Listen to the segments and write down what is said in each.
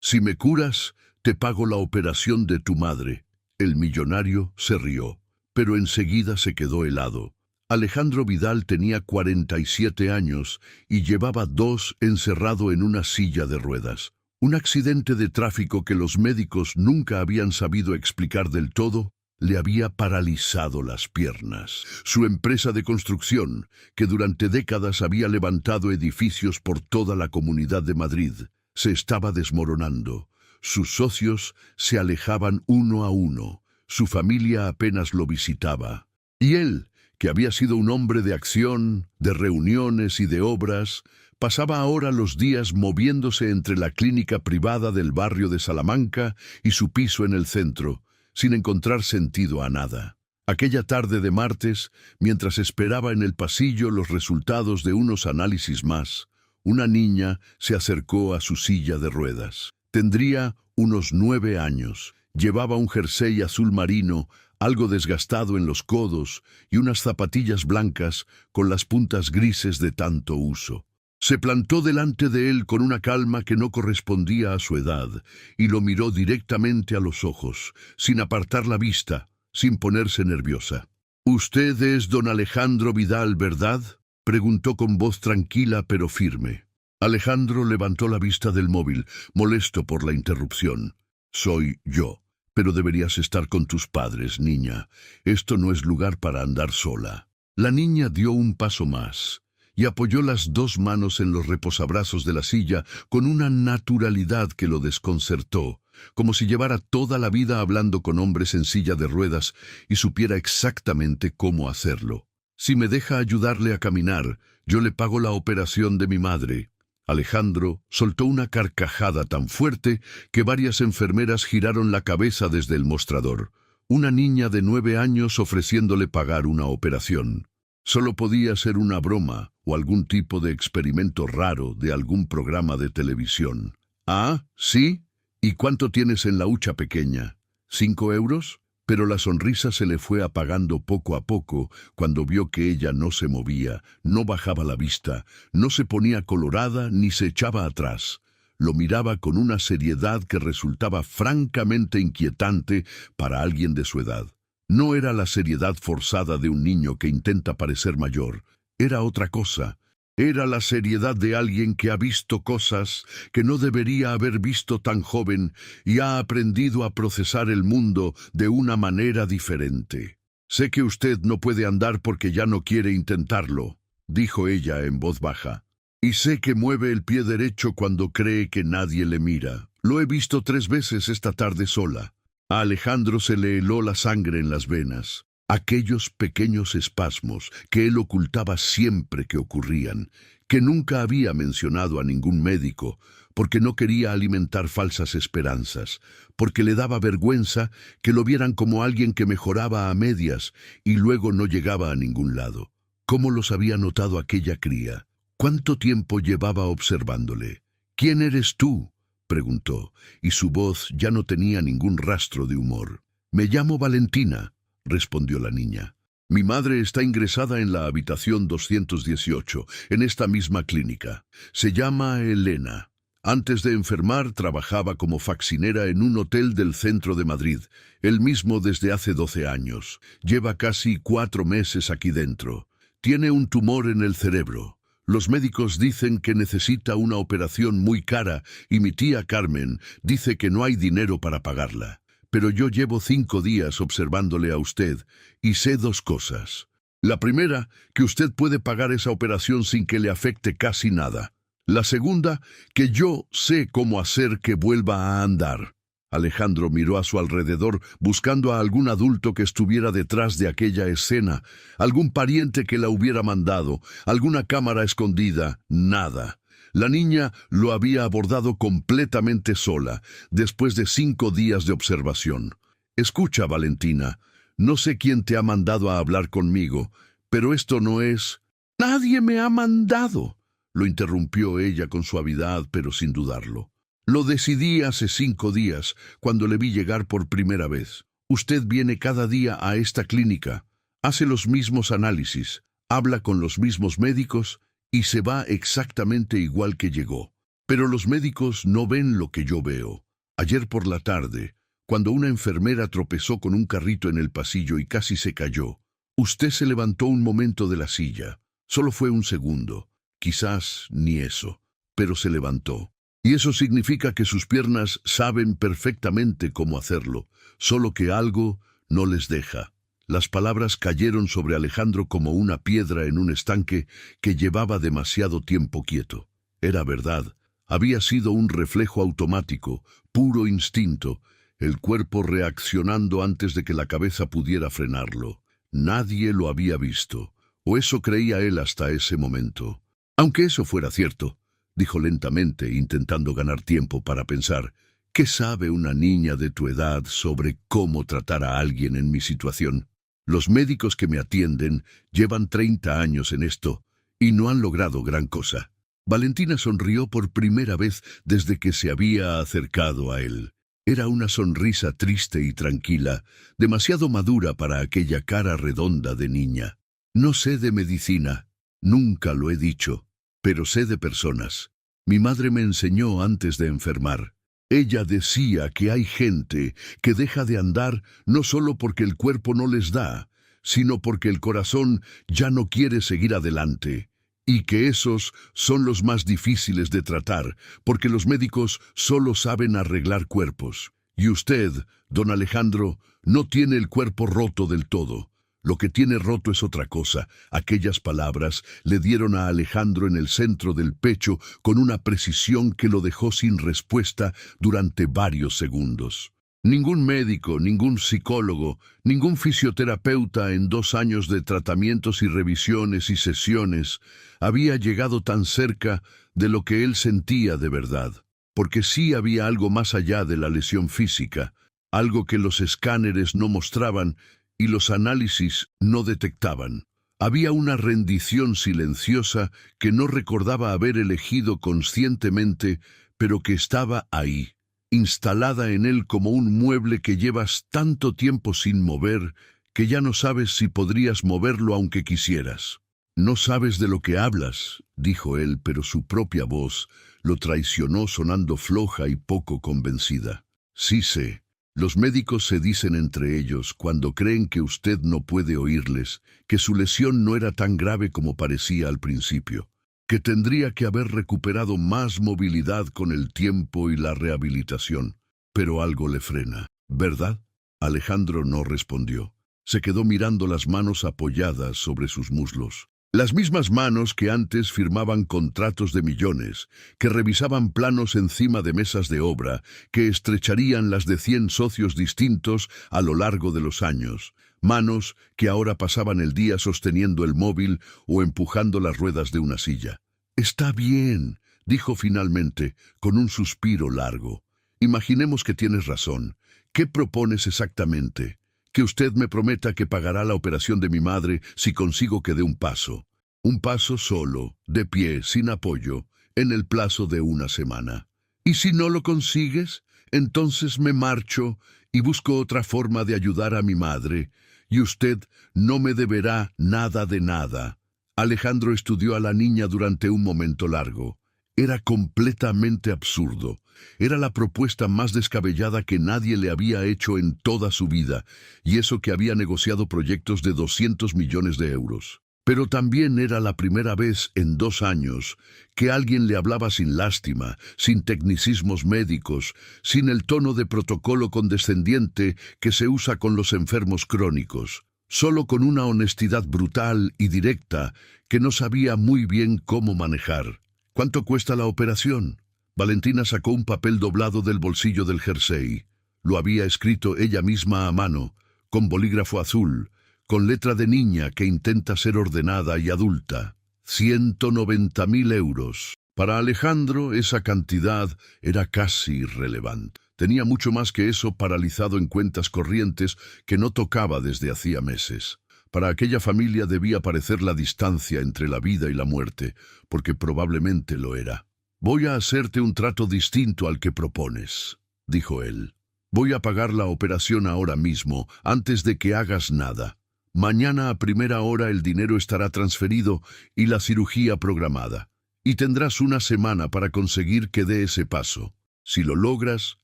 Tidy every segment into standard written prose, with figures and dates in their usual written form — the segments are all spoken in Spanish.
Si me curas, te pago la operación de tu madre. El millonario se rió, pero enseguida se quedó helado. Alejandro Vidal tenía 47 años y llevaba 2 encerrado en una silla de ruedas. Un accidente de tráfico que los médicos nunca habían sabido explicar del todo le había paralizado las piernas. Su empresa de construcción, que durante décadas había levantado edificios por toda la Comunidad de Madrid, se estaba desmoronando. Sus socios se alejaban uno a uno. Su familia apenas lo visitaba. Y él, que había sido un hombre de acción, de reuniones y de obras, pasaba ahora los días moviéndose entre la clínica privada del barrio de Salamanca y su piso en el centro, sin encontrar sentido a nada. Aquella tarde de martes, mientras esperaba en el pasillo los resultados de unos análisis más, una niña se acercó a su silla de ruedas. Tendría unos 9 años, llevaba un jersey azul marino, algo desgastado en los codos, y unas zapatillas blancas con las puntas grises de tanto uso. Se plantó delante de él con una calma que no correspondía a su edad, y lo miró directamente a los ojos, sin apartar la vista, sin ponerse nerviosa. «¿Usted es don Alejandro Vidal, verdad?», preguntó con voz tranquila pero firme. Alejandro levantó la vista del móvil, molesto por la interrupción. «Soy yo, pero deberías estar con tus padres, niña. Esto no es lugar para andar sola». La niña dio un paso más y apoyó las 2 manos en los reposabrazos de la silla con una naturalidad que lo desconcertó, como si llevara toda la vida hablando con hombres en silla de ruedas y supiera exactamente cómo hacerlo. «Si me deja ayudarle a caminar, yo le pago la operación de mi madre». Alejandro soltó una carcajada tan fuerte que varias enfermeras giraron la cabeza desde el mostrador. Una niña de 9 años ofreciéndole pagar una operación. Solo podía ser una broma o algún tipo de experimento raro de algún programa de televisión. «¿Ah, sí? ¿Y cuánto tienes en la hucha pequeña? ¿5 euros?» Pero la sonrisa se le fue apagando poco a poco cuando vio que ella no se movía, no bajaba la vista, no se ponía colorada ni se echaba atrás. Lo miraba con una seriedad que resultaba francamente inquietante para alguien de su edad. No era la seriedad forzada de un niño que intenta parecer mayor, era otra cosa. Era la seriedad de alguien que ha visto cosas que no debería haber visto tan joven y ha aprendido a procesar el mundo de una manera diferente. «Sé que usted no puede andar porque ya no quiere intentarlo», dijo ella en voz baja. «Y sé que mueve el pie derecho cuando cree que nadie le mira. Lo he visto 3 veces esta tarde sola». A Alejandro se le heló la sangre en las venas. Aquellos pequeños espasmos que él ocultaba siempre que ocurrían, que nunca había mencionado a ningún médico, porque no quería alimentar falsas esperanzas, porque le daba vergüenza que lo vieran como alguien que mejoraba a medias y luego no llegaba a ningún lado. ¿Cómo los había notado aquella cría? ¿Cuánto tiempo llevaba observándole? «¿Quién eres tú?», preguntó, y su voz ya no tenía ningún rastro de humor. «Me llamo Valentina», respondió la niña. «Mi madre está ingresada en la habitación 218, en esta misma clínica. Se llama Elena. Antes de enfermar, trabajaba como faxinera en un hotel del centro de Madrid, él mismo desde hace 12 años. Lleva casi 4 meses aquí dentro. Tiene un tumor en el cerebro. Los médicos dicen que necesita una operación muy cara y mi tía Carmen dice que no hay dinero para pagarla. Pero yo llevo 5 días observándole a usted y sé 2 cosas. La primera, que usted puede pagar esa operación sin que le afecte casi nada. La segunda, que yo sé cómo hacer que vuelva a andar». Alejandro miró a su alrededor buscando a algún adulto que estuviera detrás de aquella escena, algún pariente que la hubiera mandado, alguna cámara escondida. Nada. La niña lo había abordado completamente sola, después de 5 días de observación. «Escucha, Valentina, no sé quién te ha mandado a hablar conmigo, pero esto no es...» «Nadie me ha mandado», lo interrumpió ella con suavidad, pero sin dudarlo. «Lo decidí hace 5 días, cuando le vi llegar por primera vez. Usted viene cada día a esta clínica, hace los mismos análisis, habla con los mismos médicos y se va exactamente igual que llegó. Pero los médicos no ven lo que yo veo. Ayer por la tarde, cuando una enfermera tropezó con un carrito en el pasillo y casi se cayó, usted se levantó un momento de la silla. Solo fue un segundo. Quizás ni eso. Pero se levantó. Y eso significa que sus piernas saben perfectamente cómo hacerlo, solo que algo no les deja. Las palabras cayeron sobre Alejandro como una piedra en un estanque que llevaba demasiado tiempo quieto. Era verdad. Había sido un reflejo automático, puro instinto, el cuerpo reaccionando antes de que la cabeza pudiera frenarlo. Nadie lo había visto, o eso creía él hasta ese momento. Aunque eso fuera cierto, dijo lentamente, intentando ganar tiempo para pensar, ¿qué sabe una niña de tu edad sobre cómo tratar a alguien en mi situación? Los médicos que me atienden llevan 30 años en esto y no han logrado gran cosa. Valentina sonrió por primera vez desde que se había acercado a él. Era una sonrisa triste y tranquila, demasiado madura para aquella cara redonda de niña. No sé de medicina, nunca lo he dicho, pero sé de personas. Mi madre me enseñó antes de enfermar. Ella decía que hay gente que deja de andar no solo porque el cuerpo no les da, sino porque el corazón ya no quiere seguir adelante. Y que esos son los más difíciles de tratar, porque los médicos solo saben arreglar cuerpos. Y usted, don Alejandro, no tiene el cuerpo roto del todo. Lo que tiene roto es otra cosa. Aquellas palabras le dieron a Alejandro en el centro del pecho con una precisión que lo dejó sin respuesta durante varios segundos. Ningún médico, ningún psicólogo, ningún fisioterapeuta en 2 años de tratamientos y revisiones y sesiones había llegado tan cerca de lo que él sentía de verdad, porque sí había algo más allá de la lesión física, algo que los escáneres no mostraban y los análisis no detectaban. Había una rendición silenciosa que no recordaba haber elegido conscientemente, pero que estaba ahí, instalada en él como un mueble que llevas tanto tiempo sin mover que ya no sabes si podrías moverlo aunque quisieras. No sabes de lo que hablas, dijo él, pero su propia voz lo traicionó sonando floja y poco convencida. Sí sé. Los médicos se dicen entre ellos, cuando creen que usted no puede oírles, que su lesión no era tan grave como parecía al principio, que tendría que haber recuperado más movilidad con el tiempo y la rehabilitación. Pero algo le frena, ¿verdad? Alejandro no respondió. Se quedó mirando las manos apoyadas sobre sus muslos. Las mismas manos que antes firmaban contratos de millones, que revisaban planos encima de mesas de obra, que estrecharían las de 100 socios distintos a lo largo de los años. Manos que ahora pasaban el día sosteniendo el móvil o empujando las ruedas de una silla. «Está bien», dijo finalmente, con un suspiro largo. «Imaginemos que tienes razón. ¿Qué propones exactamente?» «Que usted me prometa que pagará la operación de mi madre si consigo que dé un paso. Un paso solo, de pie, sin apoyo, en el plazo de 1 semana. ¿Y si no lo consigues? Entonces me marcho y busco otra forma de ayudar a mi madre, y usted no me deberá nada de nada». Alejandro estudió a la niña durante un momento largo. Era completamente absurdo. Era la propuesta más descabellada que nadie le había hecho en toda su vida, y eso que había negociado proyectos de 200 millones de euros. Pero también era la primera vez en 2 años que alguien le hablaba sin lástima, sin tecnicismos médicos, sin el tono de protocolo condescendiente que se usa con los enfermos crónicos, solo con una honestidad brutal y directa que no sabía muy bien cómo manejar. «¿Cuánto cuesta la operación?» Valentina sacó un papel doblado del bolsillo del jersey. Lo había escrito ella misma a mano, con bolígrafo azul, con letra de niña que intenta ser ordenada y adulta. 190.000 euros. Para Alejandro esa cantidad era casi irrelevante. Tenía mucho más que eso paralizado en cuentas corrientes que no tocaba desde hacía meses. Para aquella familia debía parecer la distancia entre la vida y la muerte, porque probablemente lo era. «Voy a hacerte un trato distinto al que propones», dijo él. «Voy a pagar la operación ahora mismo, antes de que hagas nada. Mañana a primera hora el dinero estará transferido y la cirugía programada. y tendrás una semana para conseguir que dé ese paso. Si lo logras,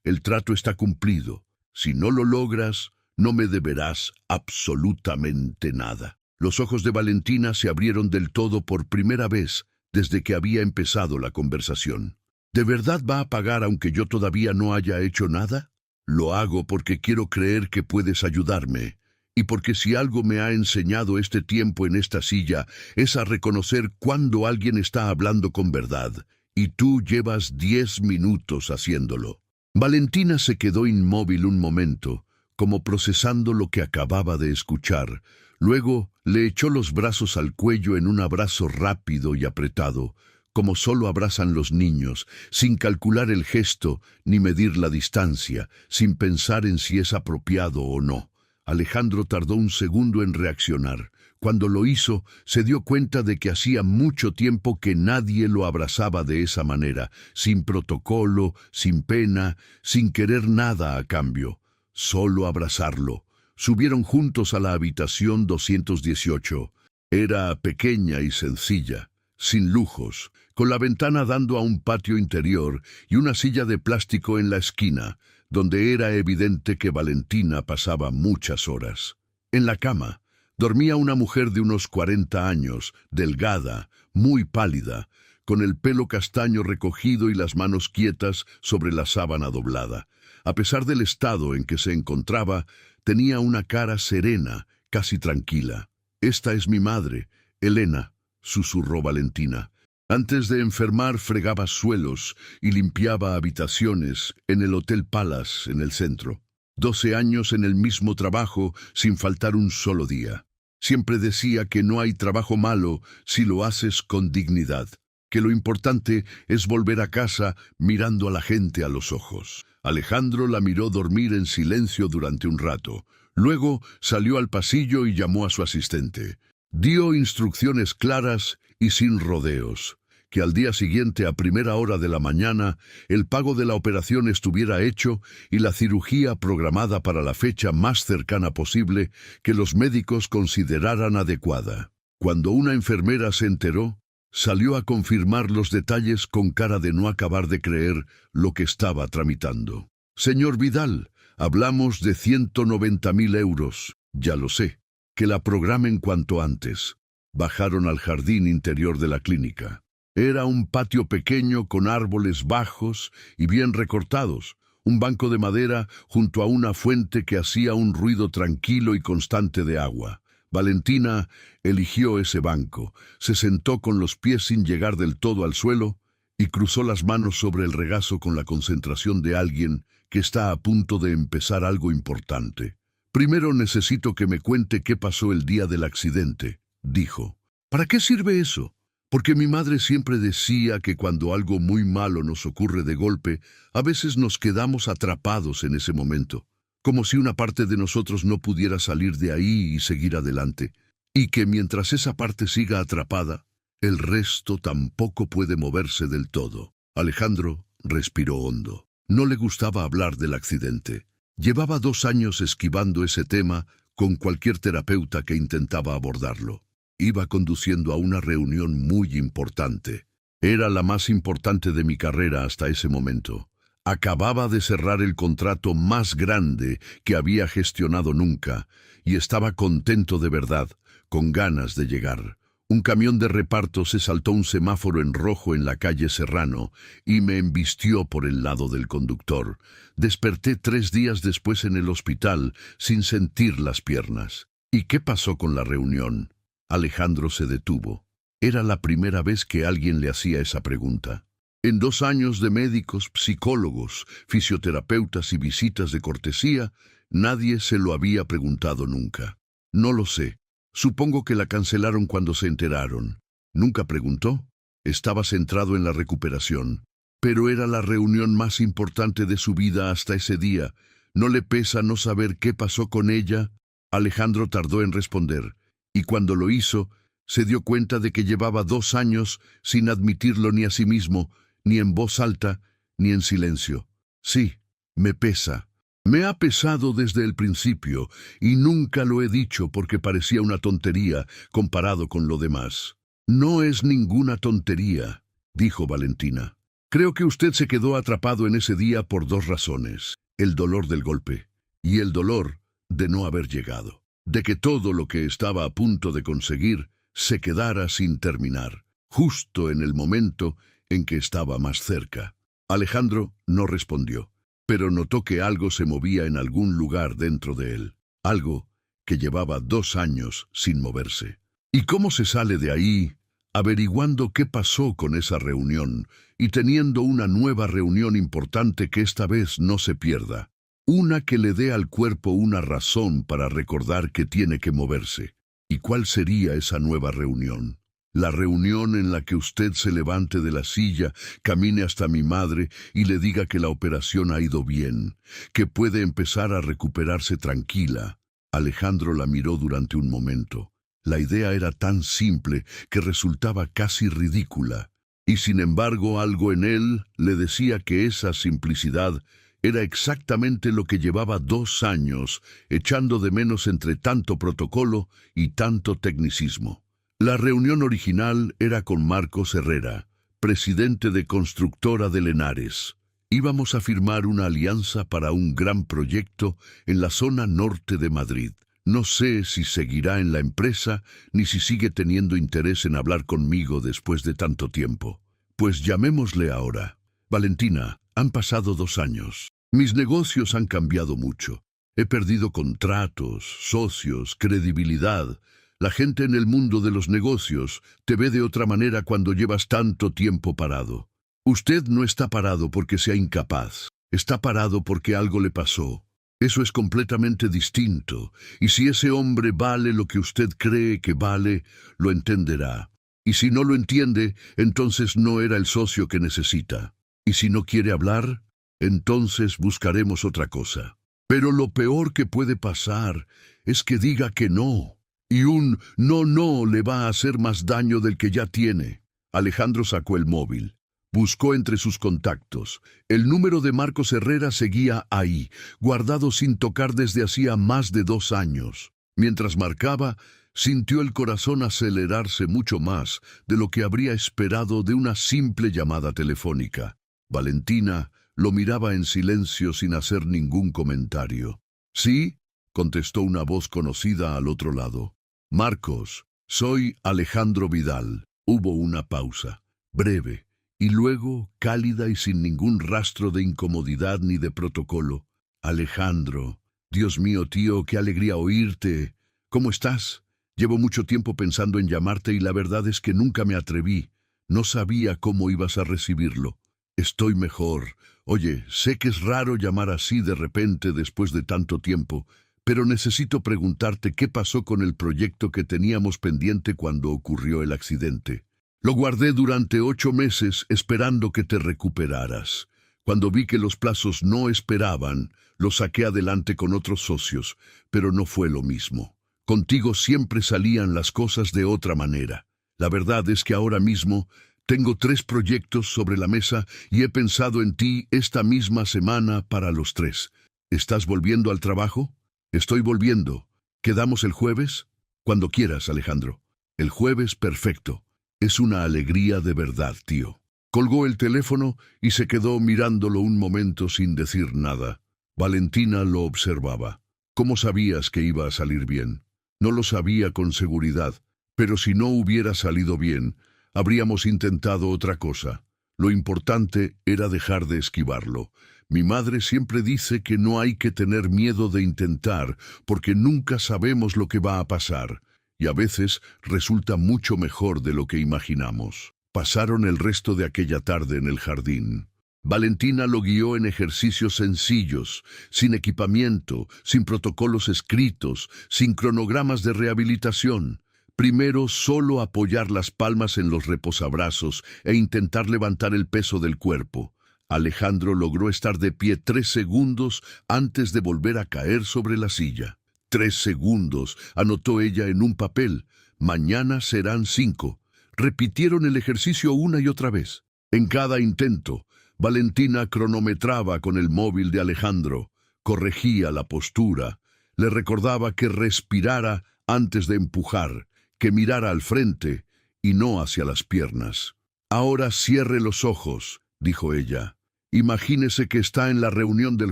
el trato está cumplido. Si no lo logras, no me deberás absolutamente nada. Los ojos de Valentina se abrieron del todo por primera vez desde que había empezado la conversación. ¿De verdad va a pagar aunque yo todavía no haya hecho nada? Lo hago porque quiero creer que puedes ayudarme, y porque si algo me ha enseñado este tiempo en esta silla es a reconocer cuando alguien está hablando con verdad, y tú llevas 10 minutos haciéndolo. Valentina se quedó inmóvil un momento, como procesando lo que acababa de escuchar. Luego le echó los brazos al cuello en un abrazo rápido y apretado, como solo abrazan los niños, sin calcular el gesto ni medir la distancia, sin pensar en si es apropiado o no. Alejandro tardó un segundo en reaccionar. Cuando lo hizo, se dio cuenta de que hacía mucho tiempo que nadie lo abrazaba de esa manera, sin protocolo, sin pena, sin querer nada a cambio. Solo abrazarlo. Subieron juntos a la habitación 218. Era pequeña y sencilla, sin lujos, con la ventana dando a un patio interior y una silla de plástico en la esquina, donde era evidente que Valentina pasaba muchas horas. En la cama dormía una mujer de unos 40 años, delgada, muy pálida, con el pelo castaño recogido y las manos quietas sobre la sábana doblada. A pesar del estado en que se encontraba, tenía una cara serena, casi tranquila. «Esta es mi madre, Elena», susurró Valentina. Antes de enfermar fregaba suelos y limpiaba habitaciones en el Hotel Palace en el centro. 12 años en el mismo trabajo sin faltar un solo día. Siempre decía que no hay trabajo malo si lo haces con dignidad, que lo importante es volver a casa mirando a la gente a los ojos. Alejandro la miró dormir en silencio durante un rato. Luego salió al pasillo y llamó a su asistente. Dio instrucciones claras y sin rodeos, que al día siguiente a primera hora de la mañana el pago de la operación estuviera hecho y la cirugía programada para la fecha más cercana posible que los médicos consideraran adecuada. Cuando una enfermera se enteró, salió a confirmar los detalles con cara de no acabar de creer lo que estaba tramitando. «Señor Vidal, hablamos de 190.000 euros. Ya lo sé. Que la programen cuanto antes». Bajaron al jardín interior de la clínica. Era un patio pequeño con árboles bajos y bien recortados, un banco de madera junto a una fuente que hacía un ruido tranquilo y constante de agua. Valentina eligió ese banco, se sentó con los pies sin llegar del todo al suelo y cruzó las manos sobre el regazo con la concentración de alguien que está a punto de empezar algo importante. «Primero necesito que me cuente qué pasó el día del accidente», dijo. «¿Para qué sirve eso? Porque mi madre siempre decía que cuando algo muy malo nos ocurre de golpe, a veces nos quedamos atrapados en ese momento, como si una parte de nosotros no pudiera salir de ahí y seguir adelante, y que mientras esa parte siga atrapada, el resto tampoco puede moverse del todo». Alejandro respiró hondo. No le gustaba hablar del accidente. Llevaba 2 años esquivando ese tema con cualquier terapeuta que intentaba abordarlo. Iba conduciendo a una reunión muy importante. Era la más importante de mi carrera hasta ese momento. Acababa de cerrar el contrato más grande que había gestionado nunca, y estaba contento de verdad, con ganas de llegar. Un camión de reparto se saltó un semáforo en rojo en la calle Serrano y me embistió por el lado del conductor. Desperté 3 días después en el hospital sin sentir las piernas. ¿Y qué pasó con la reunión? Alejandro se detuvo. Era la primera vez que alguien le hacía esa pregunta. En 2 años de médicos, psicólogos, fisioterapeutas y visitas de cortesía, nadie se lo había preguntado nunca. «No lo sé. Supongo que la cancelaron cuando se enteraron». Nunca preguntó. Estaba centrado en la recuperación. Pero era la reunión más importante de su vida hasta ese día. ¿No le pesa no saber qué pasó con ella? Alejandro tardó en responder, y cuando lo hizo, se dio cuenta de que llevaba 2 años sin admitirlo ni a sí mismo, ni en voz alta, ni en silencio. «Sí, me pesa. Me ha pesado desde el principio, y nunca lo he dicho porque parecía una tontería comparado con lo demás». «No es ninguna tontería. dijo Valentina. Creo que usted se quedó atrapado en ese día por dos razones: el dolor del golpe y el dolor de no haber llegado, de que todo lo que estaba a punto de conseguir se quedara sin terminar, justo en el momento en que estaba más cerca. Alejandro no respondió, pero notó que algo se movía en algún lugar dentro de él, algo que llevaba 2 años sin moverse. ¿Y cómo se sale de ahí? Averiguando qué pasó con esa reunión y teniendo una nueva reunión importante que esta vez no se pierda. Una que le dé al cuerpo una razón para recordar que tiene que moverse. ¿Y cuál sería esa nueva reunión? La reunión en la que usted se levante de la silla, camine hasta mi madre y le diga que la operación ha ido bien, que puede empezar a recuperarse tranquila. Alejandro la miró durante un momento. La idea era tan simple que resultaba casi ridícula, y sin embargo algo en él le decía que esa simplicidad era exactamente lo que llevaba 2 años echando de menos entre tanto protocolo y tanto tecnicismo. La reunión original era con Marcos Herrera, presidente de Constructora de Lenares. Íbamos a firmar una alianza para un gran proyecto en la zona norte de Madrid. No sé si seguirá en la empresa ni si sigue teniendo interés en hablar conmigo después de tanto tiempo. Pues llamémosle ahora. Valentina, han pasado 2 años. Mis negocios han cambiado mucho. He perdido contratos, socios, credibilidad. La gente en el mundo de los negocios te ve de otra manera cuando llevas tanto tiempo parado. Usted no está parado porque sea incapaz. Está parado porque algo le pasó. Eso es completamente distinto, y si ese hombre vale lo que usted cree que vale, lo entenderá. Y si no lo entiende, entonces no era el socio que necesita. Y si no quiere hablar, entonces buscaremos otra cosa. Pero lo peor que puede pasar es que diga que no. Y un no le va a hacer más daño del que ya tiene. Alejandro sacó el móvil. Buscó entre sus contactos. El número de Marcos Herrera seguía ahí, guardado sin tocar desde hacía más de 2 años. Mientras marcaba, sintió el corazón acelerarse mucho más de lo que habría esperado de una simple llamada telefónica. Valentina lo miraba en silencio sin hacer ningún comentario. «Sí», contestó una voz conocida al otro lado. «Marcos, soy Alejandro Vidal». Hubo una pausa, breve, y luego, cálida y sin ningún rastro de incomodidad ni de protocolo. «Alejandro, Dios mío, tío, qué alegría oírte. ¿Cómo estás? Llevo mucho tiempo pensando en llamarte y la verdad es que nunca me atreví. No sabía cómo ibas a recibirlo. Estoy mejor. Oye, sé que es raro llamar así de repente después de tanto tiempo, pero necesito preguntarte qué pasó con el proyecto que teníamos pendiente cuando ocurrió el accidente. Lo guardé durante 8 meses esperando que te recuperaras. Cuando vi que los plazos no esperaban, lo saqué adelante con otros socios, pero no fue lo mismo. Contigo siempre salían las cosas de otra manera. La verdad es que ahora mismo tengo 3 proyectos sobre la mesa y he pensado en ti esta misma semana para los 3. ¿Estás volviendo al trabajo? Estoy volviendo. ¿Quedamos el jueves? Cuando quieras, Alejandro. El jueves, perfecto. Es una alegría de verdad, tío. Colgó el teléfono y se quedó mirándolo un momento sin decir nada. Valentina lo observaba. ¿Cómo sabías que iba a salir bien? No lo sabía con seguridad, pero si no hubiera salido bien, habríamos intentado otra cosa. Lo importante era dejar de esquivarlo. Mi madre siempre dice que no hay que tener miedo de intentar, porque nunca sabemos lo que va a pasar. Y a veces resulta mucho mejor de lo que imaginamos. Pasaron el resto de aquella tarde en el jardín. Valentina lo guió en ejercicios sencillos, sin equipamiento, sin protocolos escritos, sin cronogramas de rehabilitación. Primero, solo apoyar las palmas en los reposabrazos e intentar levantar el peso del cuerpo. Alejandro logró estar de pie 3 segundos antes de volver a caer sobre la silla. 3 segundos, anotó ella en un papel. Mañana serán 5. Repitieron el ejercicio una y otra vez. En cada intento, Valentina cronometraba con el móvil de Alejandro, corregía la postura, le recordaba que respirara antes de empujar, que mirara al frente y no hacia las piernas. Ahora cierre los ojos, dijo ella. Imagínese que está en la reunión del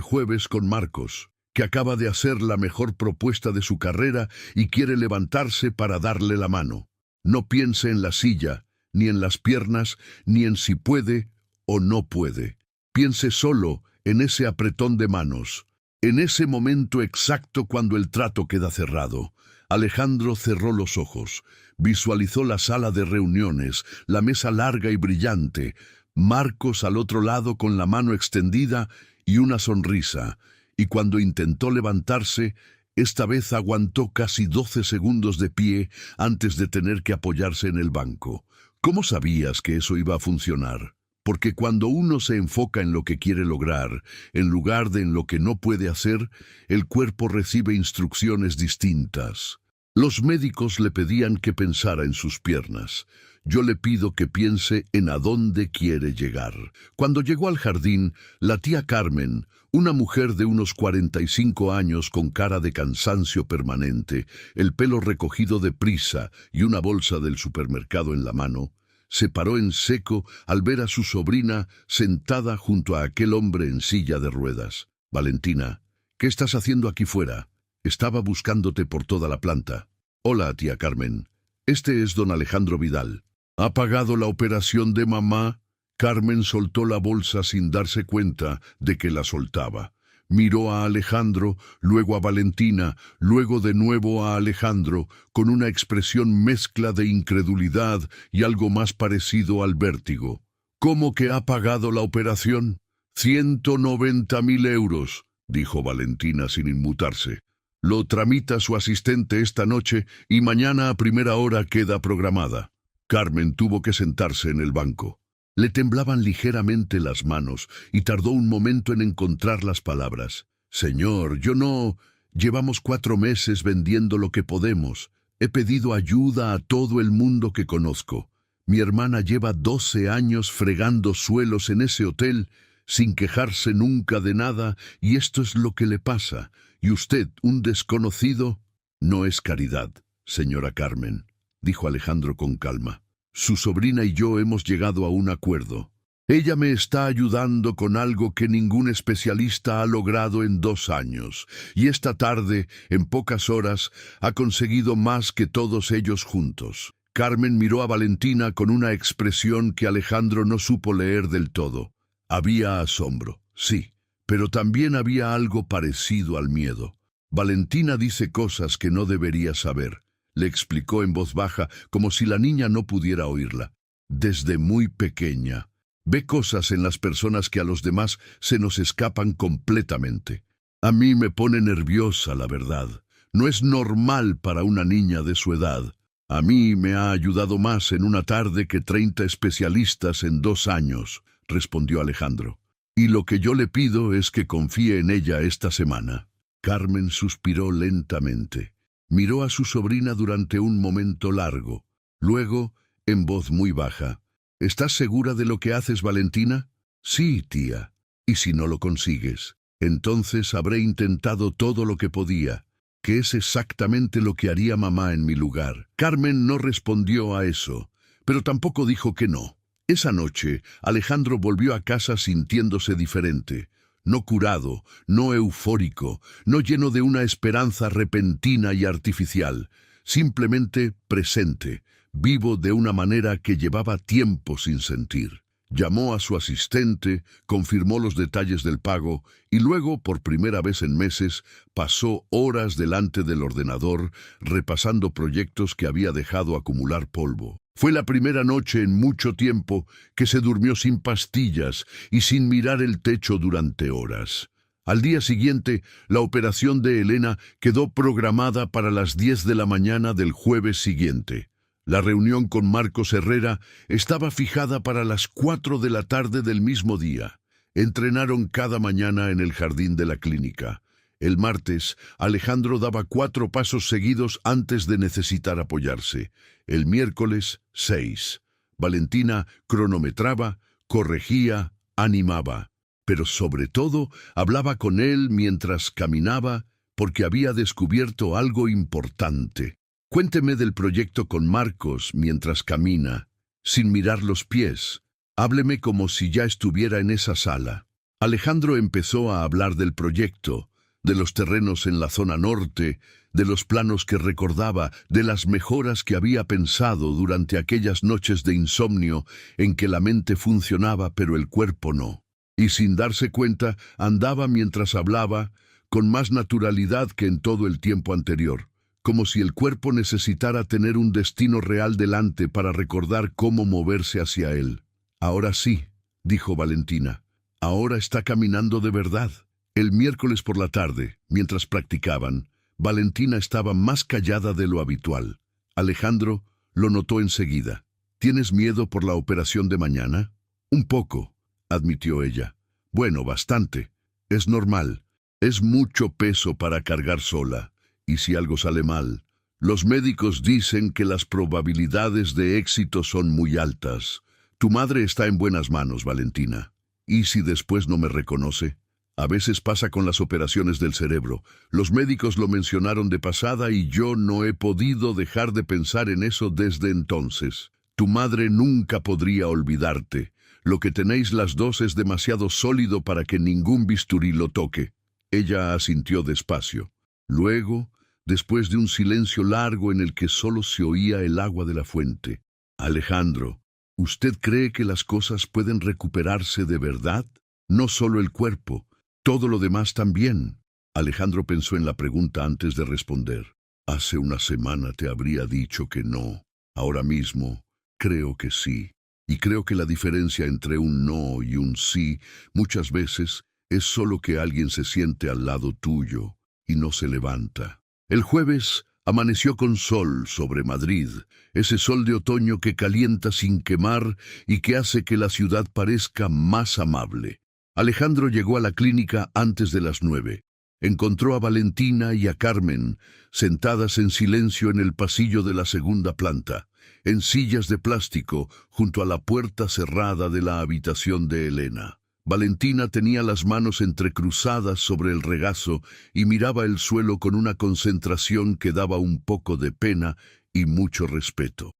jueves con Marcos, que acaba de hacer la mejor propuesta de su carrera y quiere levantarse para darle la mano. No piense en la silla, ni en las piernas, ni en si puede o no puede. Piense solo en ese apretón de manos, en ese momento exacto cuando el trato queda cerrado. Alejandro cerró los ojos, visualizó la sala de reuniones, la mesa larga y brillante, Marcos al otro lado con la mano extendida y una sonrisa, y cuando intentó levantarse, esta vez aguantó casi 12 segundos de pie antes de tener que apoyarse en el banco. ¿Cómo sabías que eso iba a funcionar? Porque cuando uno se enfoca en lo que quiere lograr, en lugar de en lo que no puede hacer, el cuerpo recibe instrucciones distintas. Los médicos le pedían que pensara en sus piernas. Yo le pido que piense en a dónde quiere llegar. Cuando llegó al jardín, la tía Carmen, una mujer de unos 45 años con cara de cansancio permanente, el pelo recogido deprisa y una bolsa del supermercado en la mano, se paró en seco al ver a su sobrina sentada junto a aquel hombre en silla de ruedas. «Valentina, ¿qué estás haciendo aquí fuera? Estaba buscándote por toda la planta». «Hola, tía Carmen. Este es don Alejandro Vidal». «¿Ha pagado la operación de mamá?» Carmen soltó la bolsa sin darse cuenta de que la soltaba. Miró a Alejandro, luego a Valentina, luego de nuevo a Alejandro, con una expresión mezcla de incredulidad y algo más parecido al vértigo. «¿Cómo que ha pagado la operación?» 190.000 euros, dijo Valentina sin inmutarse. «Lo tramita su asistente esta noche y mañana a primera hora queda programada». Carmen tuvo que sentarse en el banco. Le temblaban ligeramente las manos y tardó un momento en encontrar las palabras. «Señor, yo no... Llevamos 4 meses vendiendo lo que podemos. He pedido ayuda a todo el mundo que conozco. Mi hermana lleva 12 años fregando suelos en ese hotel sin quejarse nunca de nada y esto es lo que le pasa. Y usted, un desconocido...» «No es caridad, señora Carmen», dijo Alejandro con calma. «Su sobrina y yo hemos llegado a un acuerdo. Ella me está ayudando con algo que ningún especialista ha logrado en 2 años, y esta tarde, en pocas horas, ha conseguido más que todos ellos juntos». Carmen miró a Valentina con una expresión que Alejandro no supo leer del todo. Había asombro, sí, pero también había algo parecido al miedo. «Valentina dice cosas que no debería saber», le explicó en voz baja, como si la niña no pudiera oírla. «Desde muy pequeña. Ve cosas en las personas que a los demás se nos escapan completamente. A mí me pone nerviosa, la verdad. No es normal para una niña de su edad. A mí me ha ayudado más en una tarde que 30 especialistas en 2 años», respondió Alejandro. «Y lo que yo le pido es que confíe en ella esta semana». Carmen suspiró lentamente. Miró a su sobrina durante un momento largo. Luego, en voz muy baja, «¿Estás segura de lo que haces, Valentina?» «Sí, tía. ¿Y si no lo consigues? Entonces habré intentado todo lo que podía, que es exactamente lo que haría mamá en mi lugar». Carmen no respondió a eso, pero tampoco dijo que no. Esa noche, Alejandro volvió a casa sintiéndose diferente. No curado, no eufórico, no lleno de una esperanza repentina y artificial, simplemente presente, vivo de una manera que llevaba tiempo sin sentir. Llamó a su asistente, confirmó los detalles del pago y luego, por primera vez en meses, pasó horas delante del ordenador repasando proyectos que había dejado acumular polvo. Fue la primera noche en mucho tiempo que se durmió sin pastillas y sin mirar el techo durante horas. Al día siguiente, la operación de Elena quedó programada para las 10 de la mañana del jueves siguiente. La reunión con Marcos Herrera estaba fijada para las 4 de la tarde del mismo día. Entrenaron cada mañana en el jardín de la clínica. El martes, Alejandro daba 4 pasos seguidos antes de necesitar apoyarse. El miércoles, 6. Valentina cronometraba, corregía, animaba. Pero sobre todo, hablaba con él mientras caminaba, porque había descubierto algo importante. «Cuénteme del proyecto con Marcos mientras camina». sin mirar los pies. Hábleme como si ya estuviera en esa sala. Alejandro empezó a hablar del proyecto, de los terrenos en la zona norte, de los planos que recordaba, de las mejoras que había pensado durante aquellas noches de insomnio en que la mente funcionaba pero el cuerpo no. Y sin darse cuenta, andaba mientras hablaba, con más naturalidad que en todo el tiempo anterior, como si el cuerpo necesitara tener un destino real delante para recordar cómo moverse hacia él. Ahora sí, dijo Valentina, ahora está caminando de verdad. El miércoles por la tarde, mientras practicaban, Valentina estaba más callada de lo habitual. Alejandro lo notó enseguida. ¿Tienes miedo por la operación de mañana? Un poco, admitió ella. Bueno, bastante. Es normal. Es mucho peso para cargar sola. Y si algo sale mal, los médicos dicen que las probabilidades de éxito son muy altas. Tu madre está en buenas manos, Valentina. ¿Y si después no me reconoce? A veces pasa con las operaciones del cerebro. Los médicos lo mencionaron de pasada y yo no he podido dejar de pensar en eso desde entonces. Tu madre nunca podría olvidarte. Lo que tenéis las dos es demasiado sólido para que ningún bisturí lo toque. Ella asintió despacio. Luego, después de un silencio largo en el que solo se oía el agua de la fuente. Alejandro, ¿usted cree que las cosas pueden recuperarse de verdad? No solo el cuerpo, todo lo demás también. Alejandro pensó en la pregunta antes de responder. Hace una semana te habría dicho que no. Ahora mismo, creo que sí. Y creo que la diferencia entre un no y un sí, muchas veces, es solo que alguien se siente al lado tuyo y no se levanta. El jueves amaneció con sol sobre Madrid, ese sol de otoño que calienta sin quemar y que hace que la ciudad parezca más amable. Alejandro llegó a la clínica antes de las 9. Encontró a Valentina y a Carmen, sentadas en silencio en el pasillo de la segunda planta, en sillas de plástico, junto a la puerta cerrada de la habitación de Elena. Valentina tenía las manos entrecruzadas sobre el regazo y miraba el suelo con una concentración que daba un poco de pena y mucho respeto.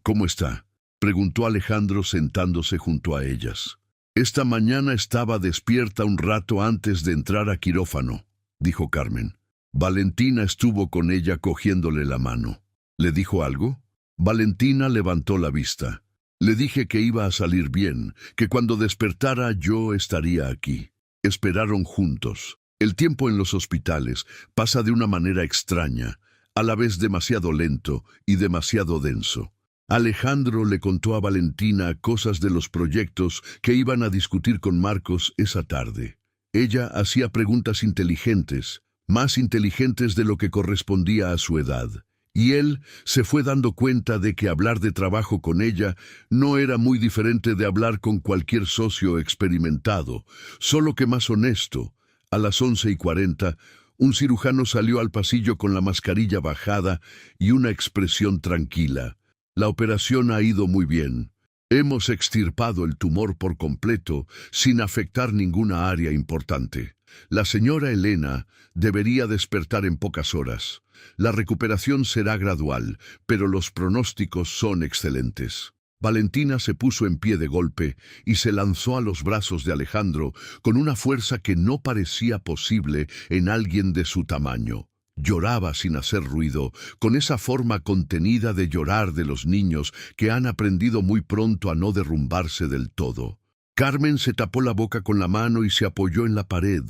¿Cómo está?, preguntó Alejandro sentándose junto a ellas. Esta mañana estaba despierta un rato antes de entrar a quirófano, dijo Carmen. Valentina estuvo con ella cogiéndole la mano. ¿Le dijo algo? Valentina levantó la vista. Le dije que iba a salir bien, que cuando despertara yo estaría aquí. Esperaron juntos. El tiempo en los hospitales pasa de una manera extraña, a la vez demasiado lento y demasiado denso. Alejandro le contó a Valentina cosas de los proyectos que iban a discutir con Marcos esa tarde. Ella hacía preguntas inteligentes, más inteligentes de lo que correspondía a su edad. Y él se fue dando cuenta de que hablar de trabajo con ella no era muy diferente de hablar con cualquier socio experimentado, solo que más honesto. A las 11:40, un cirujano salió al pasillo con la mascarilla bajada y una expresión tranquila. La operación ha ido muy bien. Hemos extirpado el tumor por completo, sin afectar ninguna área importante. La señora Elena debería despertar en pocas horas. La recuperación será gradual, pero los pronósticos son excelentes. Valentina se puso en pie de golpe y se lanzó a los brazos de Alejandro con una fuerza que no parecía posible en alguien de su tamaño. Lloraba sin hacer ruido, con esa forma contenida de llorar de los niños que han aprendido muy pronto a no derrumbarse del todo. Carmen se tapó la boca con la mano y se apoyó en la pared,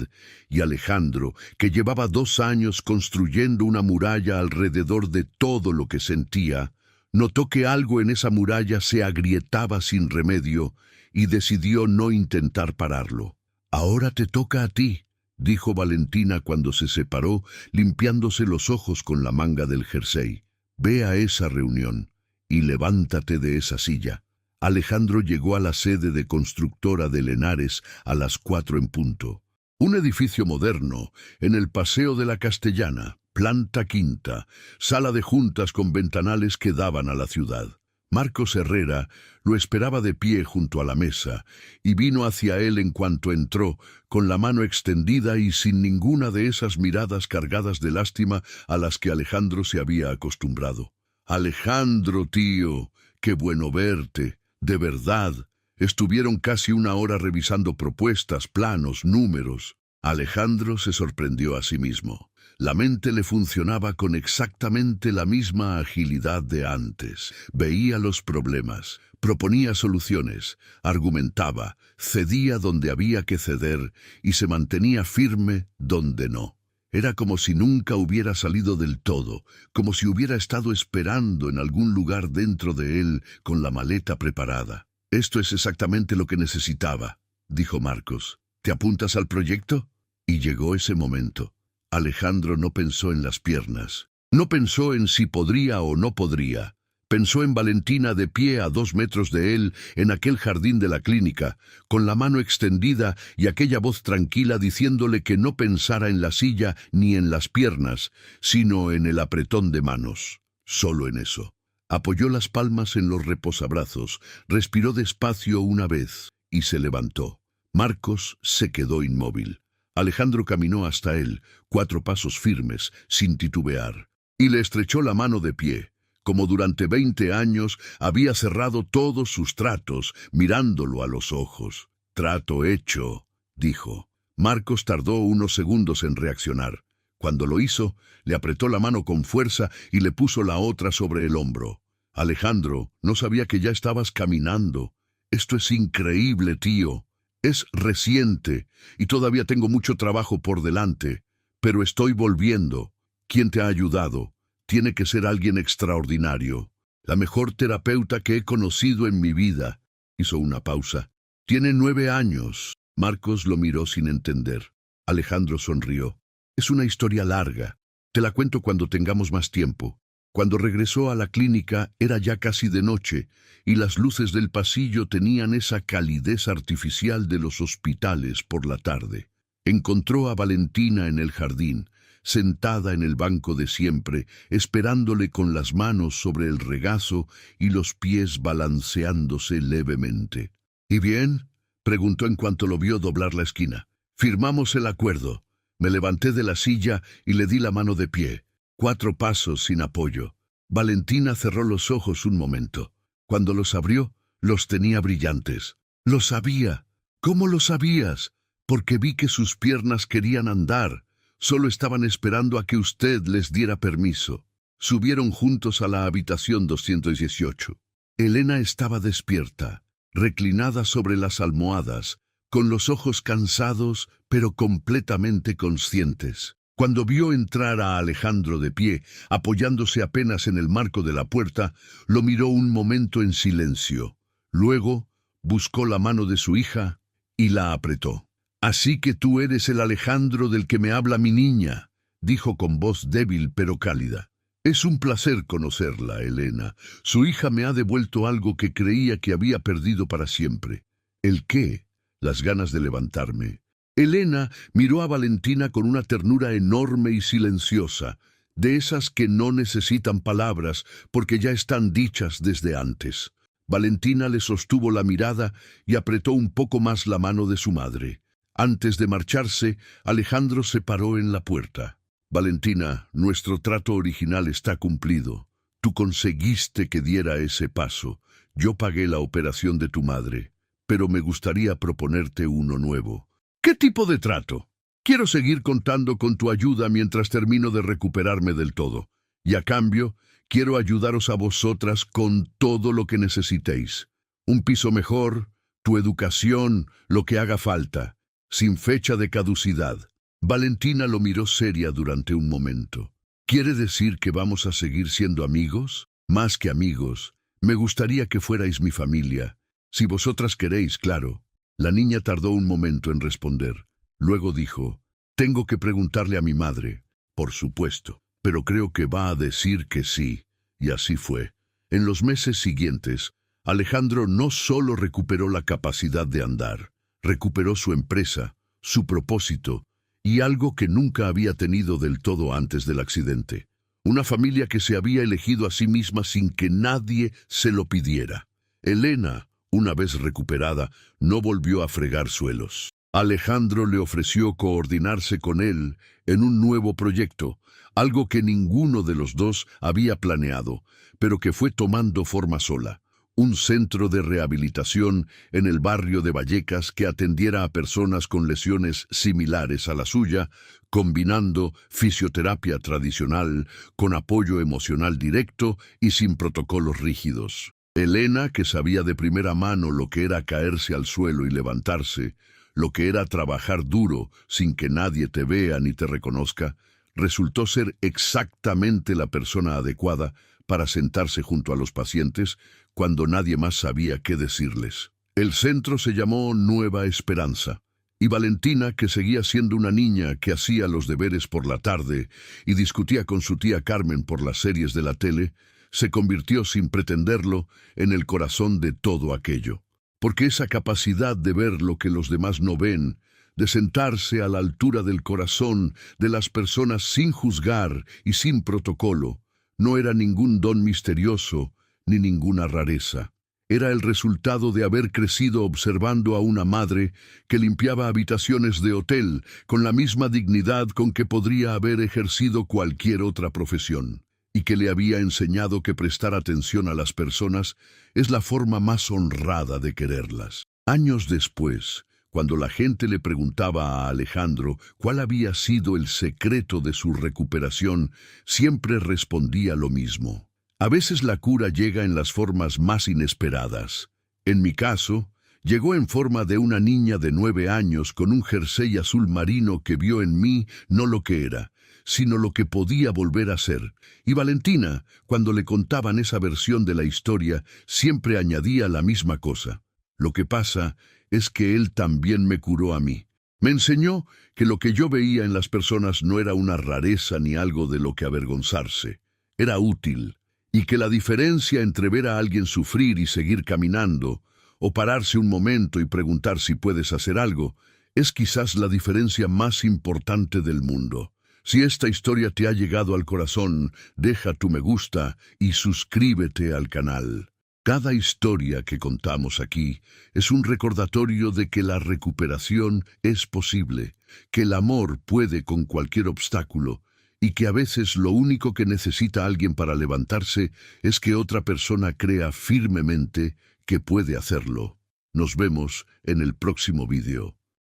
y Alejandro, que llevaba 2 años construyendo una muralla alrededor de todo lo que sentía, notó que algo en esa muralla se agrietaba sin remedio y decidió no intentar pararlo. «Ahora te toca a ti», dijo Valentina cuando se separó, limpiándose los ojos con la manga del jersey. «Ve a esa reunión y levántate de esa silla». Alejandro llegó a la sede de constructora de Lenares a las 4 en punto. Un edificio moderno, en el Paseo de la Castellana, planta quinta, sala de juntas con ventanales que daban a la ciudad. Marcos Herrera lo esperaba de pie junto a la mesa, y vino hacia él en cuanto entró, con la mano extendida y sin ninguna de esas miradas cargadas de lástima a las que Alejandro se había acostumbrado. Alejandro, tío, qué bueno verte. De verdad. Estuvieron casi una hora revisando propuestas, planos, números. Alejandro se sorprendió a sí mismo. La mente le funcionaba con exactamente la misma agilidad de antes. Veía los problemas, proponía soluciones, argumentaba, cedía donde había que ceder y se mantenía firme donde no. Era como si nunca hubiera salido del todo, como si hubiera estado esperando en algún lugar dentro de él con la maleta preparada. «Esto es exactamente lo que necesitaba», dijo Marcos. «¿Te apuntas al proyecto?» Y llegó ese momento. Alejandro no pensó en las piernas. No pensó en si podría o no podría. Pensó en Valentina de pie a 2 metros de él en aquel jardín de la clínica, con la mano extendida y aquella voz tranquila diciéndole que no pensara en la silla ni en las piernas, sino en el apretón de manos. Solo en eso. Apoyó las palmas en los reposabrazos, respiró despacio una vez y se levantó. Marcos se quedó inmóvil. Alejandro caminó hasta él, 4 pasos firmes, sin titubear, y le estrechó la mano de pie. Como durante 20 años había cerrado todos sus tratos, mirándolo a los ojos. «Trato hecho», dijo. Marcos tardó unos segundos en reaccionar. Cuando lo hizo, le apretó la mano con fuerza y le puso la otra sobre el hombro. «Alejandro, no sabía que ya estabas caminando. Esto es increíble, tío. Es reciente y todavía tengo mucho trabajo por delante, pero estoy volviendo. ¿Quién te ha ayudado? Tiene que ser alguien extraordinario. La mejor terapeuta que he conocido en mi vida». Hizo una pausa. «Tiene 9 años». Marcos lo miró sin entender. Alejandro sonrió. «Es una historia larga. Te la cuento cuando tengamos más tiempo». Cuando regresó a la clínica era ya casi de noche y las luces del pasillo tenían esa calidez artificial de los hospitales por la tarde. Encontró a Valentina en el jardín, sentada en el banco de siempre, esperándole con las manos sobre el regazo y los pies balanceándose levemente. «¿Y bien?», preguntó en cuanto lo vio doblar la esquina. «Firmamos el acuerdo». Me levanté de la silla y le di la mano de pie. 4 pasos sin apoyo. Valentina cerró los ojos un momento. Cuando los abrió, los tenía brillantes. «Lo sabía». «¿Cómo lo sabías?» «Porque vi que sus piernas querían andar. Solo estaban esperando a que usted les diera permiso». Subieron juntos a la habitación 218. Elena estaba despierta, reclinada sobre las almohadas, con los ojos cansados pero completamente conscientes. Cuando vio entrar a Alejandro de pie, apoyándose apenas en el marco de la puerta, lo miró un momento en silencio. Luego buscó la mano de su hija y la apretó. «Así que tú eres el Alejandro del que me habla mi niña», dijo con voz débil pero cálida. «Es un placer conocerla, Elena. Su hija me ha devuelto algo que creía que había perdido para siempre». «¿El qué?». «Las ganas de levantarme». Elena miró a Valentina con una ternura enorme y silenciosa, de esas que no necesitan palabras porque ya están dichas desde antes. Valentina le sostuvo la mirada y apretó un poco más la mano de su madre. Antes de marcharse, Alejandro se paró en la puerta. «Valentina, nuestro trato original está cumplido. Tú conseguiste que diera ese paso. Yo pagué la operación de tu madre, pero me gustaría proponerte uno nuevo». «¿Qué tipo de trato?» «Quiero seguir contando con tu ayuda mientras termino de recuperarme del todo. Y a cambio, quiero ayudaros a vosotras con todo lo que necesitéis. Un piso mejor, tu educación, lo que haga falta, sin fecha de caducidad». Valentina lo miró seria durante un momento. «¿Quiere decir que vamos a seguir siendo amigos?» «Más que amigos. Me gustaría que fuerais mi familia. Si vosotras queréis, claro». La niña tardó un momento en responder. Luego dijo: «Tengo que preguntarle a mi madre». «Por supuesto, pero creo que va a decir que sí». Y así fue. En los meses siguientes, Alejandro no solo recuperó la capacidad de andar, recuperó su empresa, su propósito y algo que nunca había tenido del todo antes del accidente. Una familia que se había elegido a sí misma sin que nadie se lo pidiera. Elena, una vez recuperada, no volvió a fregar suelos. Alejandro le ofreció coordinarse con él en un nuevo proyecto, algo que ninguno de los dos había planeado, pero que fue tomando forma sola. Un centro de rehabilitación en el barrio de Vallecas que atendiera a personas con lesiones similares a la suya, combinando fisioterapia tradicional con apoyo emocional directo y sin protocolos rígidos. Elena, que sabía de primera mano lo que era caerse al suelo y levantarse, lo que era trabajar duro sin que nadie te vea ni te reconozca, resultó ser exactamente la persona adecuada para sentarse junto a los pacientes cuando nadie más sabía qué decirles. El centro se llamó Nueva Esperanza, y Valentina, que seguía siendo una niña que hacía los deberes por la tarde y discutía con su tía Carmen por las series de la tele, se convirtió sin pretenderlo en el corazón de todo aquello. Porque esa capacidad de ver lo que los demás no ven, de sentarse a la altura del corazón de las personas sin juzgar y sin protocolo, no era ningún don misterioso ni ninguna rareza. Era el resultado de haber crecido observando a una madre que limpiaba habitaciones de hotel con la misma dignidad con que podría haber ejercido cualquier otra profesión, y que le había enseñado que prestar atención a las personas es la forma más honrada de quererlas. Años después, cuando la gente le preguntaba a Alejandro cuál había sido el secreto de su recuperación, siempre respondía lo mismo. A veces la cura llega en las formas más inesperadas. En mi caso, llegó en forma de una niña de 9 años con un jersey azul marino que vio en mí no lo que era, sino lo que podía volver a ser. Y Valentina, cuando le contaban esa versión de la historia, siempre añadía la misma cosa. Lo que pasa es que él también me curó a mí. Me enseñó que lo que yo veía en las personas no era una rareza ni algo de lo que avergonzarse. Era útil, y que la diferencia entre ver a alguien sufrir y seguir caminando, o pararse un momento y preguntar si puedes hacer algo, es quizás la diferencia más importante del mundo. Si esta historia te ha llegado al corazón, deja tu me gusta y suscríbete al canal. Cada historia que contamos aquí es un recordatorio de que la recuperación es posible, que el amor puede con cualquier obstáculo y que a veces lo único que necesita alguien para levantarse es que otra persona crea firmemente que puede hacerlo. Nos vemos en el próximo vídeo.